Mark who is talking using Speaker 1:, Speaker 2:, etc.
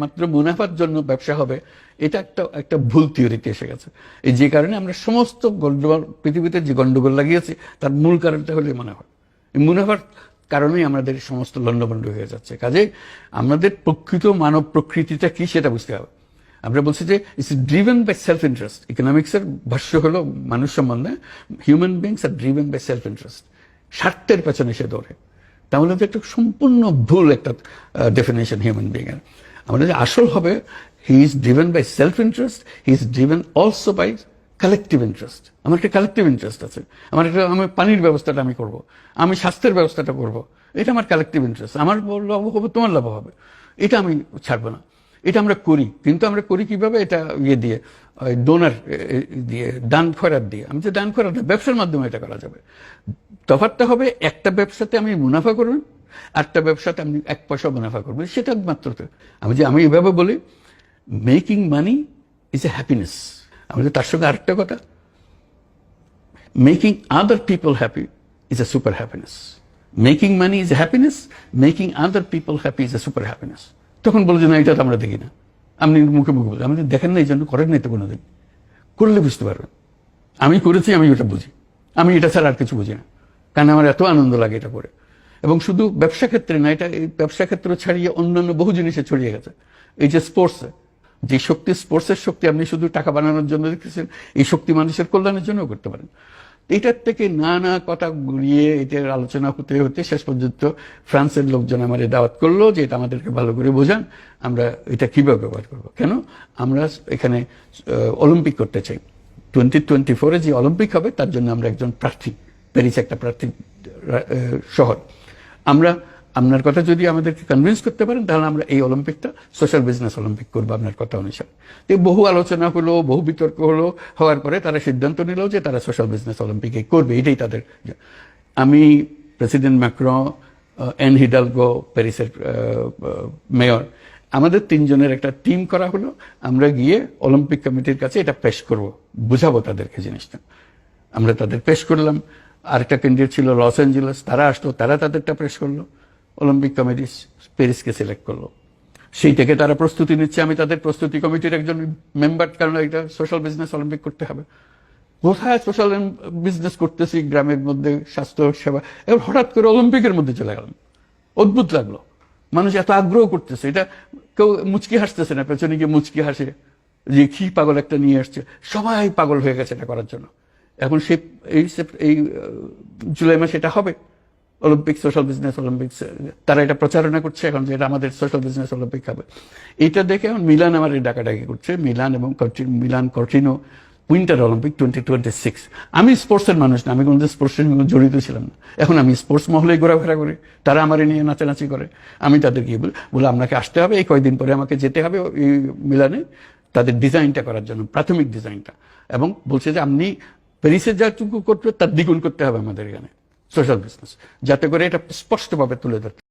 Speaker 1: মাত্র মুনাফার জন্য ব্যবসা হবে, এটা একটা ভুল থিওরিতে এসে গেছে। এই যে কারণে আমরা সমস্ত গন্ডগোল, পৃথিবীতে যে গন্ডগোল লাগিয়েছি তার মূল কারণটা হলো মুনাফা। এই মুনাফার কারণেই আমাদের সমস্ত লন্ডভন্ড হয়ে যাচ্ছে। কাজে আমাদের প্রকৃত মানব প্রকৃতিটা কি সেটা বুঝতে হবে। আমরা বলছি যে it's driven by self interest. ইকোনমিক্সের ভাষ্য হলো মানুষ সম্বন্ধে হিউম্যান বিংস আর ড্রিভেন বাই সেলফ ইন্টারেস্ট। স্বার্থের পেছনে সে দৌড়ে। তাহলে তো একটা সম্পূর্ণ ভুল একটা ডেফিনেশন হিউম্যান বিং এর। আমাদের যে আসল হবে, he is driven by self interest, he is driven also by collective interest. আমার একটা কালেকটিভ ইন্টারেস্ট আছে। আমি পানির ব্যবস্থাটা আমি করব, আমি স্বাস্থ্যের ব্যবস্থাটা করব, এটা আমার কালেকটিভ ইন্টারেস্ট। আমার লাভ হবে, তোমার লাভ হবে, এটা আমি ছাড়বো না। এটা আমরা করি, কিন্তু আমরা করি কিভাবে? এটা দিয়ে ডোনার দিয়ে, দান খয়রাত দিয়ে। আমি যে দান খয়রাত ব্যবসার মাধ্যমে এটা করা যাবে। তফাৎটা হবে, একটা ব্যবসাতে আমি মুনাফা করব, আরেকটা ব্যবসাতে আমি 1 পয়সা মুনাফা করবো, সেটা মাত্র। আমি এভাবে বলি, making money is a happiness. আমাদের তার সঙ্গে আরেকটা কথা, making other people happy is a super happiness. Making money is a happiness, making other people happy is a super happiness. তখন বলছে না, এটা তো আমরা দেখি না। আপনি মুখে মুখে বলছেন, আপনি দেখেন না, এই জন্য করেন না। তো কোনোদিন করলে বুঝতে পারবেন। আমি করেছি, আমি ওটা বুঝি। আমি এটা ছাড়া আর কিছু বুঝি না, কারণ আমার এত আনন্দ লাগে এটা করে। এবং শুধু ব্যবসা ক্ষেত্রে না, এটা এই ব্যবসা ক্ষেত্র ছাড়িয়ে অন্যান্য বহু জিনিসে ছড়িয়ে গেছে। এই যে স্পোর্টসে যে শক্তি, স্পোর্টসের শক্তি আপনি শুধু টাকা বানানোর জন্য দেখতেছেন, এই শক্তি মানুষের কল্যাণের জন্যও করতে পারেন। এটার থেকে নানা কথা ঘুরিয়ে এটার আলোচনা হতে হতে শেষ পর্যন্ত ফ্রান্সের লোকজন আমার দাওয়াত করলো যে এটা আমাদেরকে ভালো করে বোঝান, আমরা এটা কিভাবে ব্যবহার করবো। কেন আমরা এখানে অলিম্পিক করতে চাই। 2024 যে অলিম্পিক হবে তার জন্য আমরা একজন প্রার্থী, প্যারিস একটা প্রার্থী শহর। আপনার কথা যদি আমাদেরকে কনভিন্স করতে পারেন, তাহলে আমরা এই অলিম্পিকটা সোশ্যাল বিজনেস অলিম্পিক করবো আপনার কথা অনুসারে। বহু আলোচনা হলো, বহু বিতর্ক হলো, হওয়ার পরে তারা সিদ্ধান্ত নিল যে তারা সোশ্যাল বিজনেস অলিম্পিকে করবে। এটাই তাদের। আমি, প্রেসিডেন্ট ম্যাক্রন, এন হিডালগো প্যারিসের মেয়র, আমাদের 3 জনের একটা টিম করা হলো। আমরা গিয়ে অলিম্পিক কমিটির কাছে এটা পেশ করব, বুঝাবো তাদেরকে জিনিসটা। আমরা তাদের পেশ করলাম। আরেকটা ক্যান্ডিডেট ছিল লস অ্যাঞ্জেলেস, তারা আসলো, তারা তাদেরটা পেশ করলো। অলিম্পিক কমিটি প্যারিসকে সিলেক্ট করলো। সেই থেকে তারা প্রস্তুতি নিচ্ছে। আমি তাদের প্রস্তুতি কমিটির একজন মেম্বার, কারণ এটা সোশ্যাল বিজনেস অলিম্পিক করতে হবে। কোথায় সোশ্যাল বিজনেস করতেছি, গ্রামের মধ্যে স্বাস্থ্য সেবা, এবার হঠাৎ করে অলিম্পিকের মধ্যে চলে গেলাম। অদ্ভুত লাগলো, মানুষ এত আগ্রহ করতেছে। এটা কেউ মুচকি হাসতেছে না, পেছনে গিয়ে মুচকি হাসে যে কি পাগল একটা নিয়ে আসছে। সবাই পাগল হয়ে গেছে এটা করার জন্য। এখন এই জুলাই মাসে এটা হবে অলিম্পিক, সোশ্যাল বিজনেস অলিম্পিক্স। তারা এটা প্রচারণা করছে এখন যে এটা আমাদের সোশ্যাল বিজনেস অলিম্পিক হবে। এটা দেখে এখন মিলান আমার ডাকাডাকি করছে, মিলান এবং মিলান কর্টিনো উইন্টার অলিম্পিক 2026। আমি স্পোর্টসের মানুষ না, আমি কোনোদিন স্পোর্টসের সঙ্গে জড়িত ছিলাম না। এখন আমি স্পোর্টস মহলে ঘোরাফেরা করি, তারা আমার নিয়ে নাচানাচি করে। আমি তাদের গিয়ে বলে আপনাকে আসতে হবে, এই কয়েকদিন পরে আমাকে যেতে হবে এই মিলানে তাদের ডিজাইনটা করার জন্য, প্রাথমিক ডিজাইনটা। এবং বলছে যে আপনি প্যারিসে যাটুকু করতে তার দ্বিগুণ করতে হবে আমাদের এখানে সোশ্যাল বিজনেস, যাতে করে এটা স্পষ্টভাবে তুলে ধরতে।